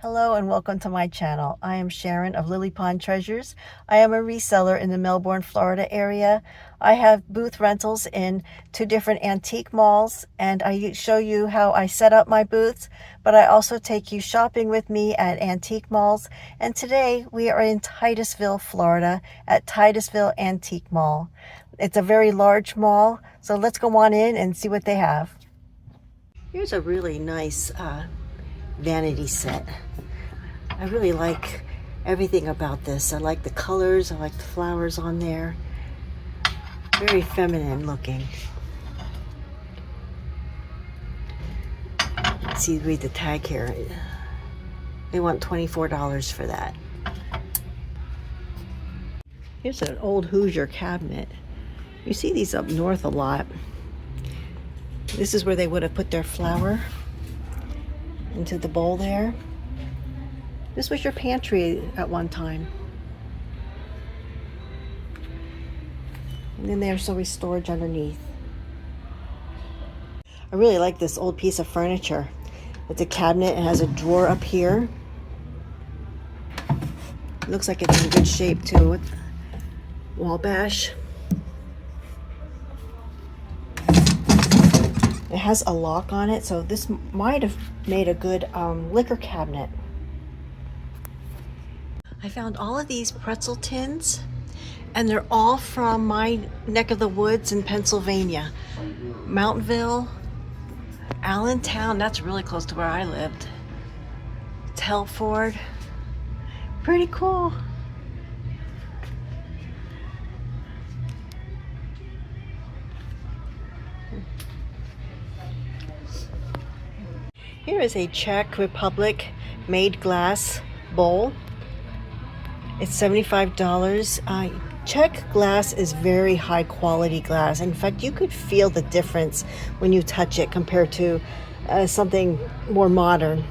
Hello and welcome to my channel. I am Sharon of Lily Pond Treasures. I am a reseller in the Melbourne, Florida area. I have booth rentals in 2 different antique malls, and I show you how I set up my booths, but I also take you shopping with me at antique malls. And today we are in Titusville, Florida at Titusville Antique Mall. It's a very large mall, so let's go on in and see what they have. Here's a really nice vanity set. I really like everything about this. I like the colors, I like the flowers on there. Very feminine looking. Let's see, read the tag here. They want $24 for that. Here's an old Hoosier cabinet. You see these up north a lot. This is where they would have put their flour into the bowl there. This was your pantry at one time. And then there's always storage underneath. I really like this old piece of furniture. It's a cabinet. It has a drawer up here. It looks like it's in good shape too. Wabash. It has a lock on it, so this might have made a good liquor cabinet. I found all of these pretzel tins, and they're all from my neck of the woods in Pennsylvania. Mountville, Allentown, that's really close to where I lived. Telford, pretty cool. Here is a Czech Republic made glass bowl. It's $75. Czech glass is very high quality glass. In fact, you could feel the difference when you touch it compared to something more modern.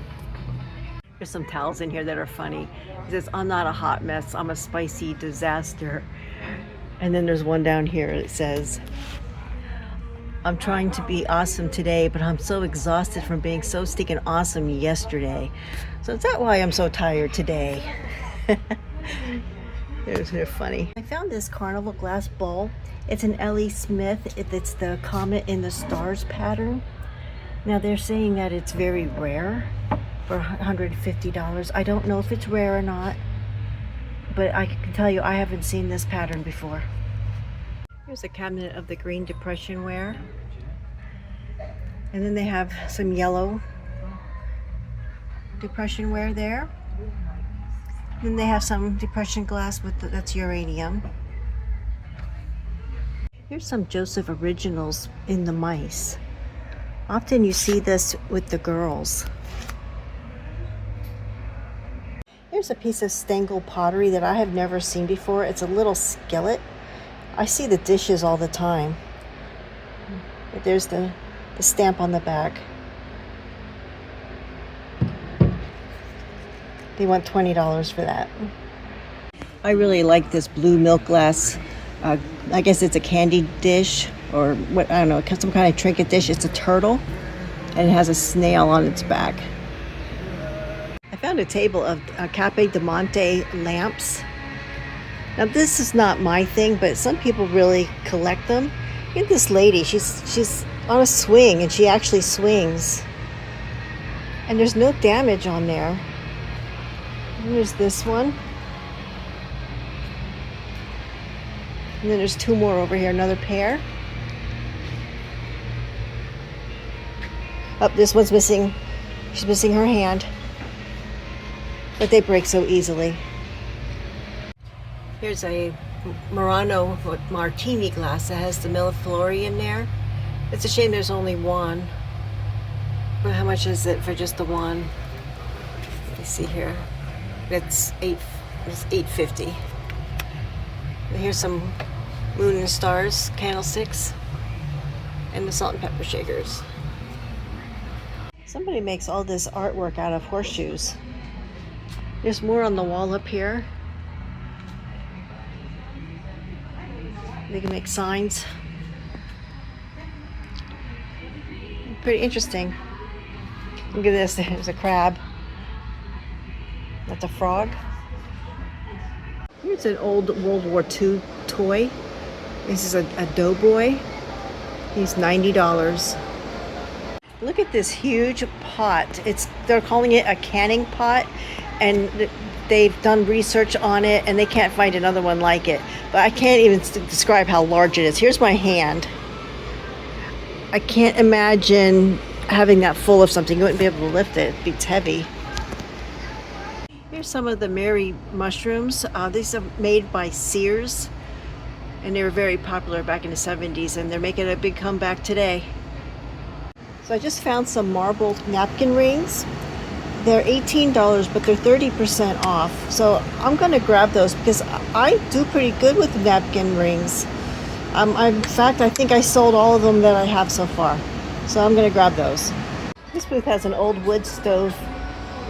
There's some towels in here that are funny. It says, "I'm not a hot mess, I'm a spicy disaster." And then there's one down here that says, "I'm trying to be awesome today, but I'm so exhausted from being so stinking awesome yesterday. So is that why I'm so tired today?" They're funny. I found this carnival glass bowl. It's an L.E. Smith. It's the Comet in the Stars pattern. Now they're saying that it's very rare for $150. I don't know if it's rare or not, but I can tell you I haven't seen this pattern before. Here's a cabinet of the Green Depression ware. And then they have some yellow Depression ware there. Then they have some Depression glass that's uranium. Here's some Joseph originals in the mice. Often you see this with the girls. Here's a piece of Stengel pottery that I have never seen before. It's a little skillet. I see the dishes all the time. But there's the stamp on the back. They want $20 for that. I really like this blue milk glass. I guess it's a candy dish or what, I don't know, some kind of trinket dish. It's a turtle and it has a snail on its back. I found a table of Cape de Monte lamps. Now this is not my thing, but some people really collect them. Look at this lady, she's on a swing and she actually swings. And there's no damage on there. And there's this one. And then there's 2 more over here, another pair. Oh, this one's missing. She's missing her hand. But they break so easily. Here's a Murano martini glass that has the Milleflori in there. It's a shame there's only one. But how much is it for just the one? Let me see here. It's $8.50. Here's some Moon and Stars candlesticks and the salt and pepper shakers. Somebody makes all this artwork out of horseshoes. There's more on the wall up here. They can make signs. Pretty interesting. Look at this, there's a crab. That's a frog. Here's an old World War II toy. This is a doughboy. He's $90. Look at this huge pot. They're calling it a canning pot, and they've done research on it and they can't find another one like it. But I can't even describe how large it is. Here's my hand. I can't imagine having that full of something. You wouldn't be able to lift it. It's heavy. Here's some of the Mary mushrooms. These are made by Sears, and they were very popular back in the 70s, and they're making a big comeback today. So I just found some marble napkin rings. They're $18, but they're 30% off. So I'm gonna grab those because I do pretty good with napkin rings. In fact, I think I sold all of them that I have so far. So I'm gonna grab those. This booth has an old wood stove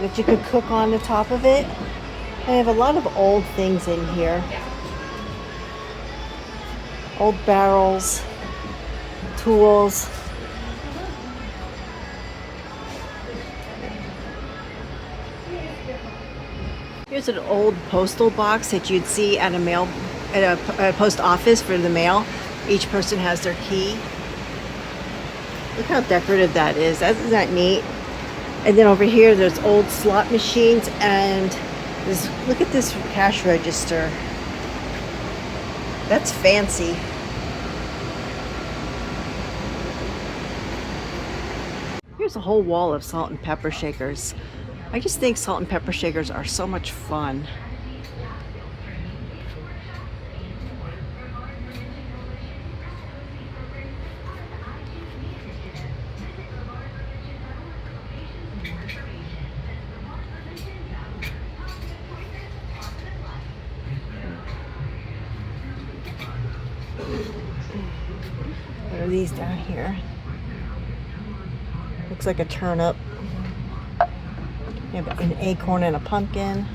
that you could cook on the top of it. They have a lot of old things in here. Old barrels, tools. Here's an old postal box that you'd see at a post office for the mail. Each person has their key. Look how decorative that is. Isn't that neat? And then over here, there's old slot machines, and look at this cash register. That's fancy. Here's a whole wall of salt and pepper shakers. I just think salt and pepper shakers are so much fun. What are these down here? Looks like a turnip. You have an acorn and a pumpkin.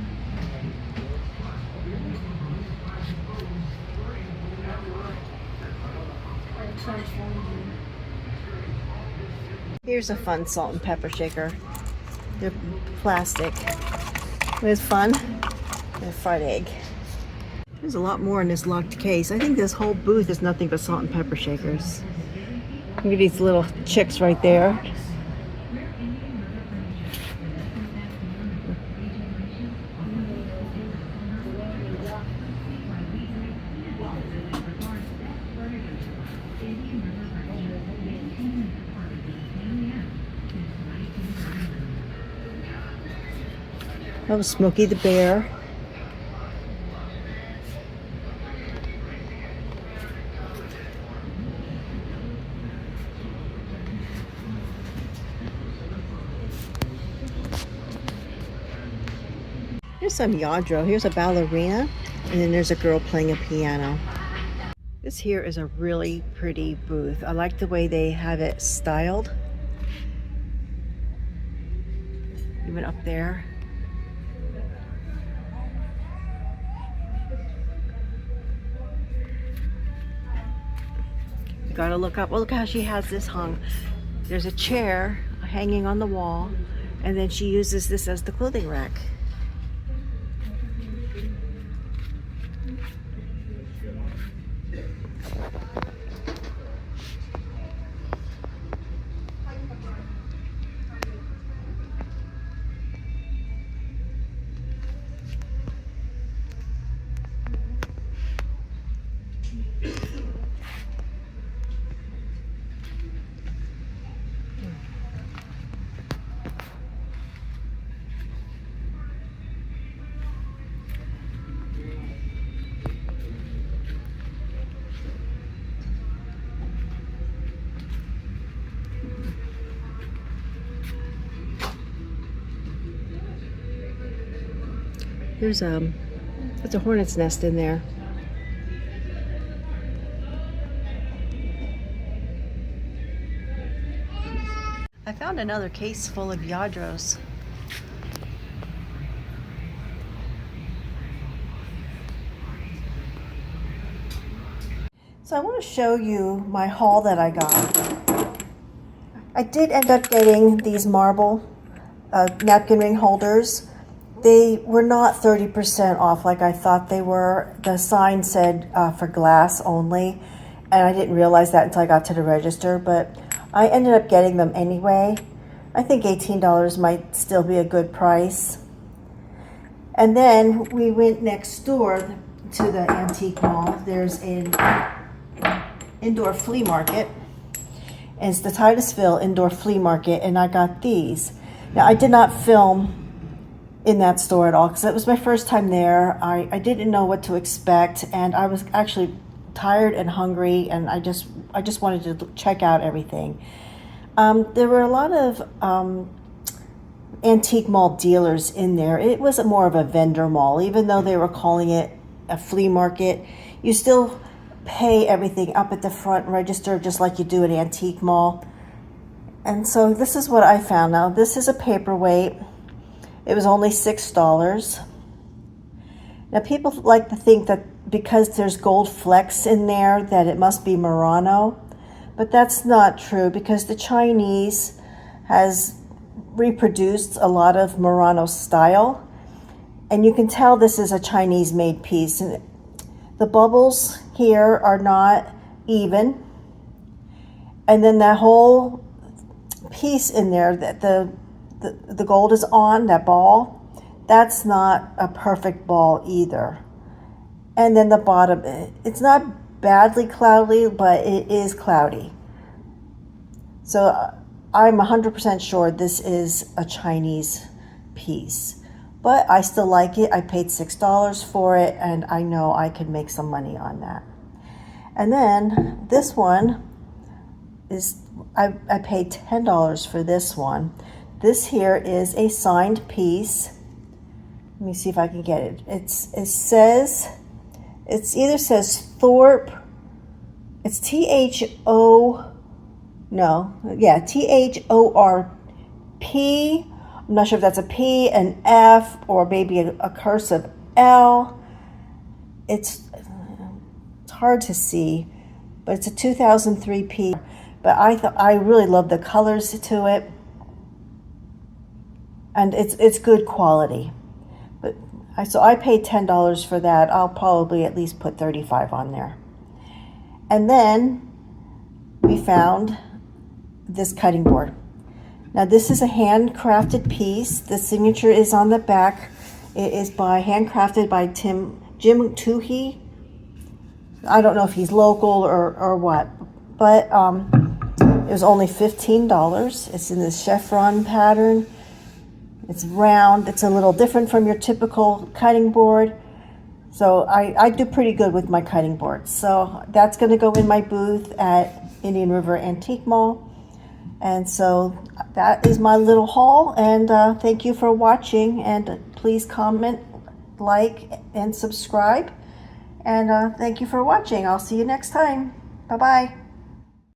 Here's a fun salt and pepper shaker. They're plastic. It's fun. And a fried egg. There's a lot more in this locked case. I think this whole booth is nothing but salt and pepper shakers. Look at these little chicks right there. Oh, Smokey the Bear. Here's some Yadro. Here's a ballerina, and then there's a girl playing a piano. This here is a really pretty booth. I like the way they have it styled. Even up there. You gotta look up. Oh, look how she has this hung. There's a chair hanging on the wall, and then she uses this as the clothing rack. There's a hornet's nest in there. I found another case full of Yadros. So I want to show you my haul that I got. I did end up getting these marble napkin ring holders they were not 30% off like I thought they were. The sign said for glass only, and I didn't realize that until I got to the register, but I ended up getting them anyway. I think $18 might still be a good price. And then we went next door to the antique mall. There's an indoor flea market. And it's the Titusville Indoor Flea Market, and I got these. Now, I did not film in that store at all because it was my first time there. I didn't know what to expect, and I was actually tired and hungry, and I just wanted to check out everything. There were a lot of antique mall dealers in there. It was more of a vendor mall. Even though they were calling it a flea market, you still pay everything up at the front register just like you do at antique mall. And so this is what I found. Now, this is a paperweight. It was only $6. Now, people like to think that because there's gold flecks in there that it must be Murano, but that's not true because the Chinese has reproduced a lot of Murano style, and you can tell this is a Chinese made piece. And the bubbles here are not even, and then that whole piece in there that the gold is on, that ball, that's not a perfect ball either. And then the bottom, it's not badly cloudy, but it is cloudy. So I'm 100% sure this is a Chinese piece, but I still like it. I paid $6 for it, and I know I can make some money on that. And then this one is, I paid $10 for this one. This here is a signed piece. Let me see if I can get it. It either says Thorpe, it's T-H-O, no, yeah, T-H-O-R-P. I'm not sure if that's a P, an F, or maybe a cursive L. It's hard to see, but it's a 2003 P. But I really love the colors to it, and it's good quality. But so I paid $10 for that. I'll probably at least put $35 on there. And then we found this cutting board. Now, this is a handcrafted piece. The signature is on the back. It is handcrafted by Jim Toohey. I don't know if he's local or what, but it was only $15. It's in this chevron pattern. It's round. It's a little different from your typical cutting board. So I do pretty good with my cutting boards. So that's going to go in my booth at Indian River Antique Mall. And so that is my little haul. And thank you for watching. And please comment, like, and subscribe. And thank you for watching. I'll see you next time. Bye-bye.